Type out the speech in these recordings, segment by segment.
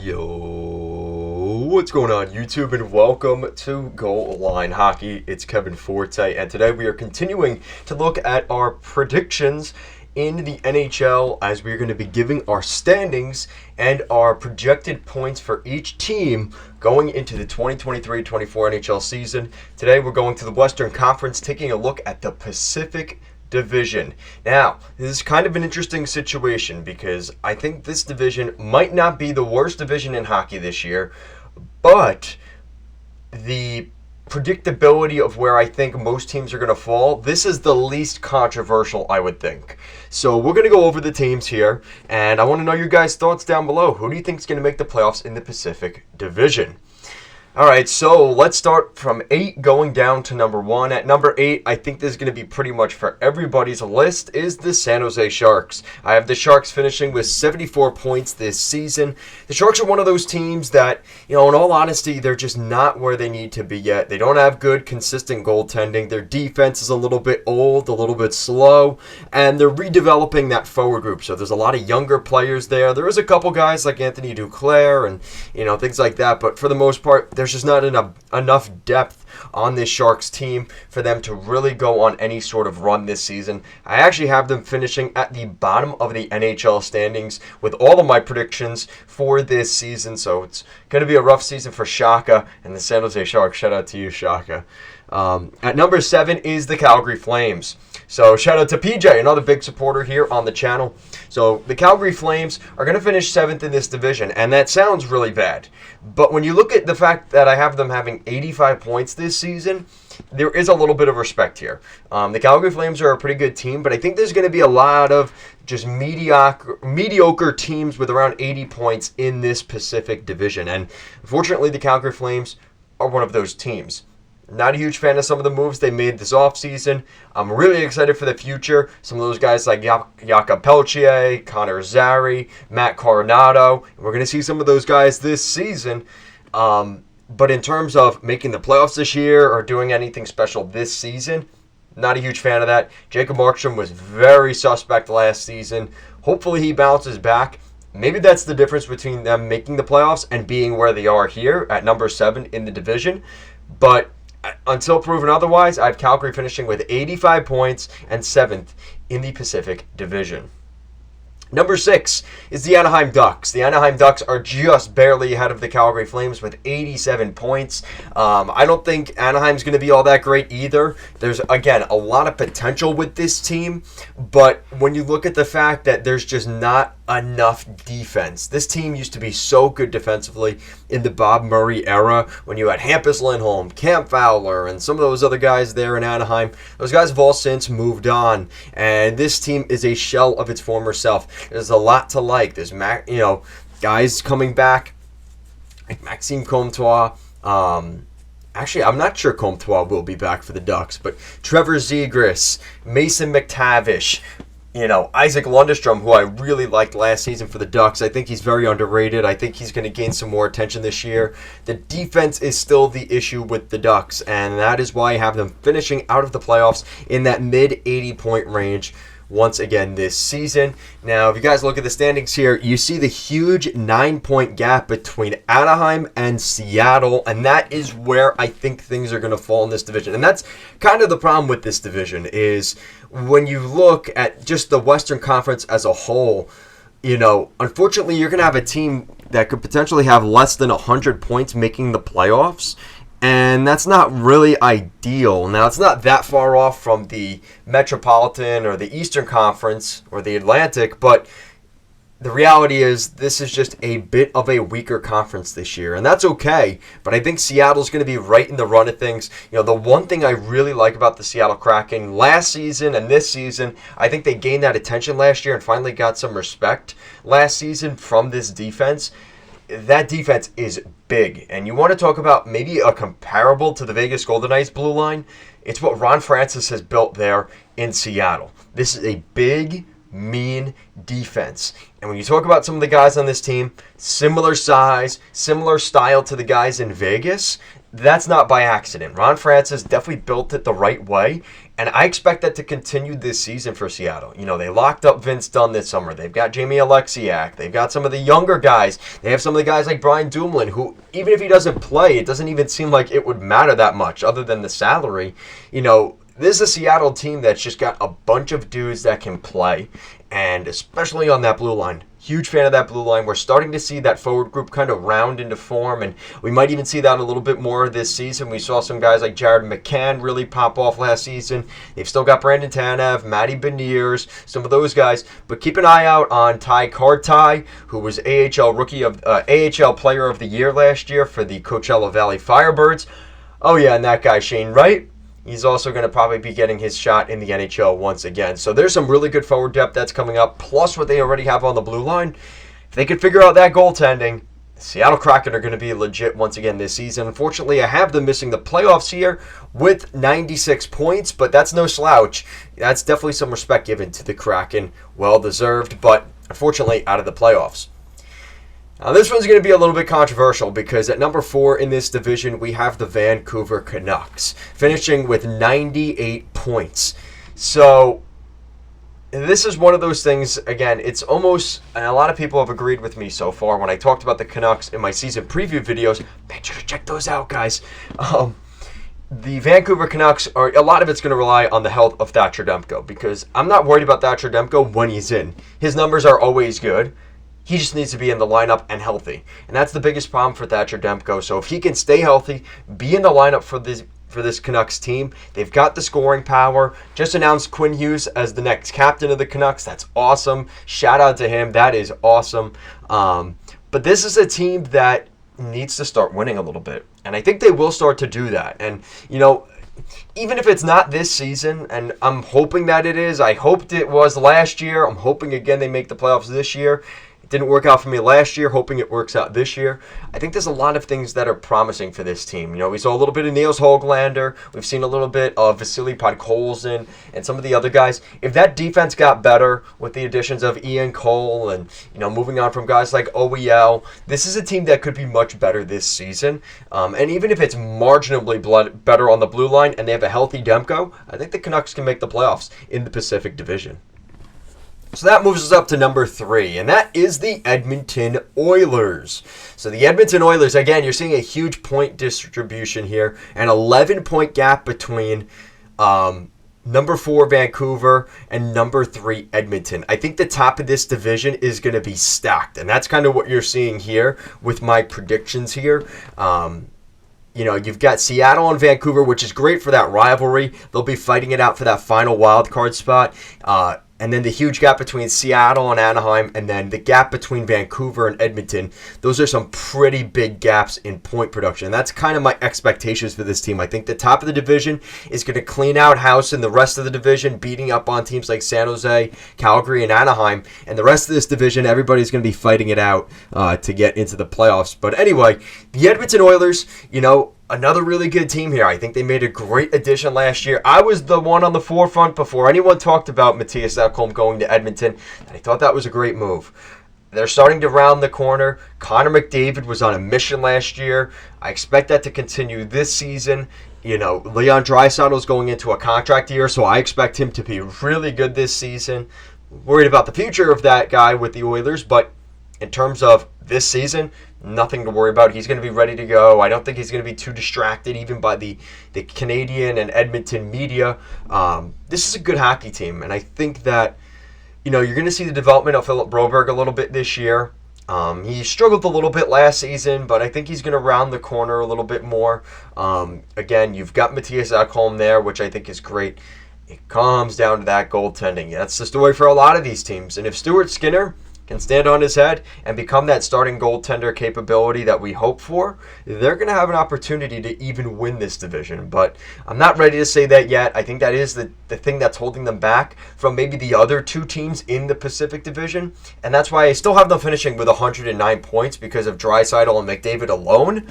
Yo, what's going on YouTube, and welcome to Goal Line Hockey. It's Kevin Forte, and today we are continuing to look at our predictions in the NHL as we're going to be giving our standings and our projected points for each team going into the 2023-24 NHL season. Today we're going to the Western Conference, taking a look at the Pacific Division. Now, this is kind of an interesting situation because I think this division might not be the worst division in hockey this year, but the predictability of where I think most teams are going to fall, this is the least controversial, I would think. So we're going to go over the teams here, and I want to know your guys' thoughts down below. Who do you think is going to make the playoffs in the Pacific Division? All right, so let's start from 8 going down to number 1. At number 8, I think this is going to be pretty much for everybody's list, is the San Jose Sharks. I have the Sharks finishing with 74 points this season. The Sharks are one of those teams that, in all honesty, they're just not where they need to be yet. They don't have good, consistent goaltending. Their defense is a little bit old, a little bit slow, and they're redeveloping that forward group. So there's a lot of younger players there. There is a couple guys like Anthony Duclair and, things like that, but for the most part, there's just not enough depth on this Sharks team for them to really go on any sort of run this season. I actually have them finishing at the bottom of the NHL standings with all of my predictions for this season, so it's going to be a rough season for Shaka and the San Jose Sharks. Shout out to you, Shaka. At number 7 is the Calgary Flames. So shout out to PJ, another big supporter here on the channel. So the Calgary Flames are going to finish 7th in this division, and that sounds really bad. But when you look at the fact that I have them having 85 points this season, there is a little bit of respect here. The Calgary Flames are a pretty good team, but I think there's going to be a lot of just mediocre teams with around 80 points in this Pacific Division. And unfortunately, the Calgary Flames are one of those teams. Not a huge fan of some of the moves they made this offseason. I'm really excited for the future. Some of those guys like Jakob Pelletier, Connor Zary, Matt Coronado. We're going to see some of those guys this season. But in terms of making the playoffs this year or doing anything special this season, not a huge fan of that. Jacob Markstrom was very suspect last season. Hopefully he bounces back. Maybe that's the difference between them making the playoffs and being where they are here at number 7 in the division. But until proven otherwise, I have Calgary finishing with 85 points and 7th in the Pacific Division. Number 6 is the Anaheim Ducks. The Anaheim Ducks are just barely ahead of the Calgary Flames with 87 points. I don't think Anaheim's going to be all that great either. There's, again, a lot of potential with this team, but when you look at the fact that there's just not enough defense. This team used to be so good defensively in the Bob Murray era when you had Hampus Lindholm, Cam Fowler, and some of those other guys there in Anaheim. Those guys have all since moved on, and this team is a shell of its former self. There's a lot to like. There's guys coming back like Maxime Comtois. Actually, I'm not sure Comtois will be back for the Ducks, but Trevor Zegras, Mason McTavish, Isaac Lundestrom, who I really liked last season for the Ducks. I think he's very underrated. I think he's going to gain some more attention this year. The defense is still the issue with the Ducks, and that is why I have them finishing out of the playoffs in that mid-80-point range once again this season. Now, if you guys look at the standings here, you see the huge 9-point gap between Anaheim and Seattle, and that is where I think things are going to fall in this division. And that's kind of the problem with this division is when you look at just the Western Conference as a whole, unfortunately, you're going to have a team that could potentially have less than 100 points making the playoffs. And that's not really ideal. Now, it's not that far off from the Metropolitan or the Eastern Conference or the Atlantic, but the reality is this is just a bit of a weaker conference this year, and that's okay. But I think Seattle's going to be right in the run of things. The one thing I really like about the Seattle Kraken last season and this season, I think they gained that attention last year and finally got some respect last season from this defense. That defense is big, and you want to talk about maybe a comparable to the Vegas Golden Knights blue line. It's what Ron Francis has built there in Seattle. This is a big, mean defense. And when you talk about some of the guys on this team, similar size, similar style to the guys in Vegas, that's not by accident. Ron Francis definitely built it the right way, and I expect that to continue this season for Seattle. You know, they locked up Vince Dunn this summer. They've got Jamie Alexiak. They've got some of the younger guys. They have some of the guys like Brian Dumoulin, who, even if he doesn't play, it doesn't even seem like it would matter that much other than the salary. You know, this is a Seattle team that's just got a bunch of dudes that can play, and especially on that blue line. Huge fan of that blue line. We're starting to see that forward group kind of round into form, and we might even see that a little bit more this season. We saw some guys like Jared McCann really pop off last season. They've still got Brandon Tanev, Matty Beniers, some of those guys. But keep an eye out on Ty Kartai, who was AHL Player of the Year last year for the Coachella Valley Firebirds. Oh yeah, and that guy Shane Wright. He's also going to probably be getting his shot in the NHL once again. So there's some really good forward depth that's coming up, plus what they already have on the blue line. If they could figure out that goaltending, the Seattle Kraken are going to be legit once again this season. Unfortunately, I have them missing the playoffs here with 96 points, but that's no slouch. That's definitely some respect given to the Kraken. Well-deserved, but unfortunately out of the playoffs. Now, this one's going to be a little bit controversial because at number 4 in this division, we have the Vancouver Canucks, finishing with 98 points. So, this is one of those things, again, it's almost, and a lot of people have agreed with me so far when I talked about the Canucks in my season preview videos. Make sure to check those out, guys. The Vancouver Canucks, a lot of it's going to rely on the health of Thatcher Demko because I'm not worried about Thatcher Demko when he's in. His numbers are always good. He just needs to be in the lineup and healthy. And that's the biggest problem for Thatcher Demko. So if he can stay healthy, be in the lineup for this Canucks team, they've got the scoring power. Just announced Quinn Hughes as the next captain of the Canucks. That's awesome. Shout out to him. That is awesome. But this is a team that needs to start winning a little bit. And I think they will start to do that. And, you know, even if it's not this season, and I'm hoping that it is. I hoped it was last year. I'm hoping, again, they make the playoffs this year. It didn't work out for me last year, hoping it works out this year. I think there's a lot of things that are promising for this team. You know, we saw a little bit of Niels Höglander. We've seen a little bit of Vasily Podkolzin and some of the other guys. If that defense got better with the additions of Ian Cole and, you know, moving on from guys like OEL, this is a team that could be much better this season. And even if it's marginally better on the blue line and they have a healthy Demko, I think the Canucks can make the playoffs in the Pacific Division. So that moves us up to number 3, and that is the Edmonton Oilers. So the Edmonton Oilers, again, you're seeing a huge point distribution here, an 11-point gap between number 4 Vancouver and number 3 Edmonton. I think the top of this division is going to be stacked, and that's kind of what you're seeing here with my predictions here. You know, you've got Seattle and Vancouver, which is great for that rivalry. They'll be fighting it out for that final wild card spot. And then the huge gap between Seattle and Anaheim, and then the gap between Vancouver and Edmonton. Those are some pretty big gaps in point production. And that's kind of my expectations for this team. I think the top of the division is going to clean out house in the rest of the division, beating up on teams like San Jose, Calgary, and Anaheim. And the rest of this division, everybody's going to be fighting it out to get into the playoffs. But anyway, the Edmonton Oilers, you know, another really good team here. I think they made a great addition last year. I was the one on the forefront before anyone talked about Matthias Ekholm going to Edmonton. I thought that was a great move. They're starting to round the corner. Connor McDavid was on a mission last year. I expect that to continue this season. You know, Leon Draisaitl is going into a contract year, so I expect him to be really good this season. Worried about the future of that guy with the Oilers, but in terms of this season, nothing to worry about. He's going to be ready to go. I don't think he's going to be too distracted even by the Canadian and Edmonton media. This is a good hockey team, and I think that, you know, you're going to see the development of Philip Broberg a little bit this year. He struggled a little bit last season, but I think he's going to round the corner a little bit more. Again, you've got Matthias Ekholm there, which I think is great. It comes down to that goaltending. That's the story for a lot of these teams. And if Stuart Skinner can stand on his head and become that starting goaltender capability that we hope for, they're going to have an opportunity to even win this division. But I'm not ready to say that yet. I think that is the thing that's holding them back from maybe the other two teams in the Pacific Division. And that's why I still have them finishing with 109 points because of Draisaitl and McDavid alone.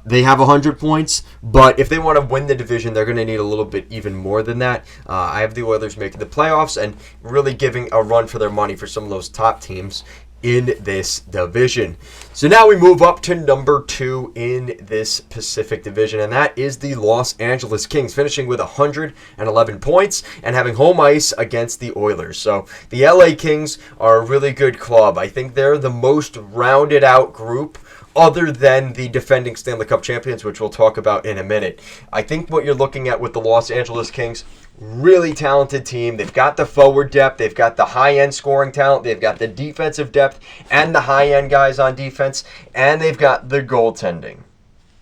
They have 100 points, but if they want to win the division, they're going to need a little bit even more than that. I have the Oilers making the playoffs and really giving a run for their money for some of those top teams. in this division. So now we move up to number 2 in this Pacific Division, and that is the Los Angeles Kings, finishing with 111 points and having home ice against the Oilers. So the LA Kings are a really good club. I think they're the most rounded out group other than the defending Stanley Cup champions, which we'll talk about in a minute. I think what you're looking at with the Los Angeles Kings, really talented team. They've got the forward depth. They've got the high-end scoring talent. They've got the defensive depth and the high-end guys on defense. And they've got the goaltending.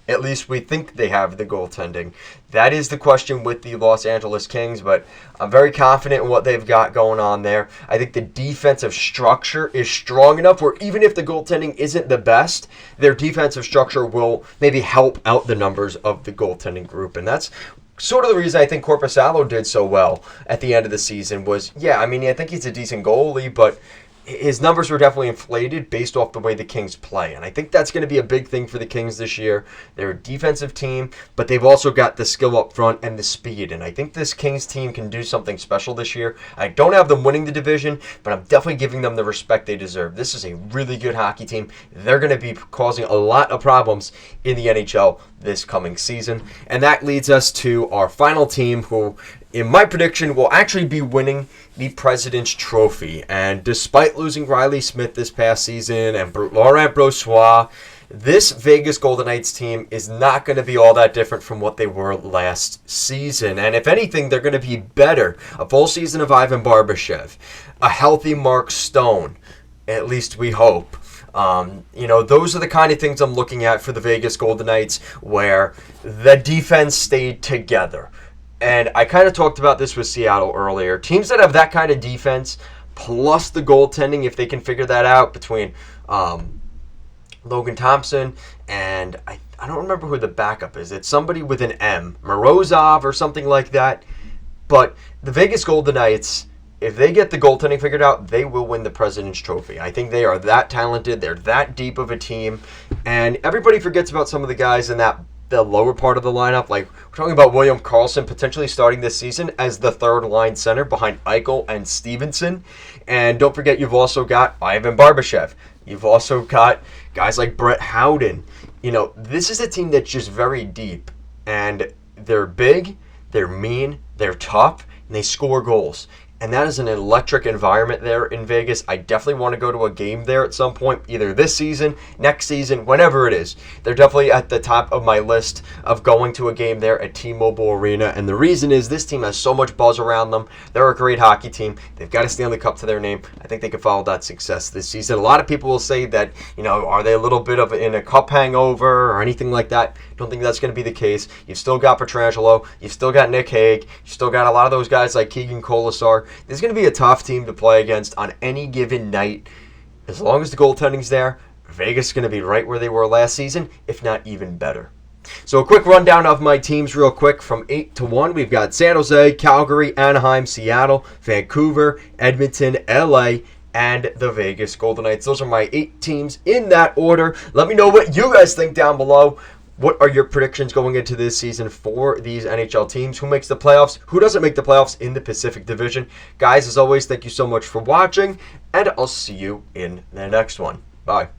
At least we think they have the goaltending. That is the question with the Los Angeles Kings, but I'm very confident in what they've got going on there. I think the defensive structure is strong enough where even if the goaltending isn't the best, their defensive structure will maybe help out the numbers of the goaltending group. And that's sort of the reason I think Korpisalo did so well at the end of the season was, I think he's a decent goalie, but his numbers were definitely inflated based off the way the Kings play. And I think that's going to be a big thing for the Kings this year. They're a defensive team, but they've also got the skill up front and the speed. And I think this Kings team can do something special this year. I don't have them winning the division, but I'm definitely giving them the respect they deserve. This is a really good hockey team. They're going to be causing a lot of problems in the NHL this coming season. And that leads us to our final team who, in my prediction, will actually be winning the President's Trophy. And despite losing Riley Smith this past season and Laurent Brossoit, this Vegas Golden Knights team is not going to be all that different from what they were last season. And if anything, they're going to be better. A full season of Ivan Barbashev, a healthy Mark Stone, at least we hope. Those are the kind of things I'm looking at for the Vegas Golden Knights, where the defense stayed together. And I kind of talked about this with Seattle earlier. Teams that have that kind of defense, plus the goaltending, if they can figure that out between Logan Thompson and I don't remember who the backup is. It's somebody with an M, Morozov or something like that. But the Vegas Golden Knights, if they get the goaltending figured out, they will win the President's Trophy. I think they are that talented. They're that deep of a team. And everybody forgets about some of the guys in the lower part of the lineup. Like, we're talking about William Karlsson potentially starting this season as the third line center behind Eichel and Stevenson. And don't forget, you've also got Ivan Barbashev. You've also got guys like Brett Howden. This is a team that's just very deep. And they're big, they're mean, they're tough, and they score goals. And that is an electric environment there in Vegas. I definitely want to go to a game there at some point, either this season, next season, whenever it is. They're definitely at the top of my list of going to a game there at T-Mobile Arena. And the reason is this team has so much buzz around them. They're a great hockey team. They've got a Stanley Cup to their name. I think they can follow that success this season. A lot of people will say that, are they a little bit of in a cup hangover or anything like that? Don't think that's going to be the case. You've still got Pietrangelo. You've still got Nick Hague. You've still got a lot of those guys like Keegan Colasar. This is going to be a tough team to play against on any given night. As long as the goaltending's there, Vegas is going to be right where they were last season, if not even better. So a quick rundown of my teams real quick. From 8 to 1, we've got San Jose, Calgary, Anaheim, Seattle, Vancouver, Edmonton, LA, and the Vegas Golden Knights. Those are my 8 teams in that order. Let me know what you guys think down below. What are your predictions going into this season for these NHL teams? Who makes the playoffs? Who doesn't make the playoffs in the Pacific Division? Guys, as always, thank you so much for watching, and I'll see you in the next one. Bye.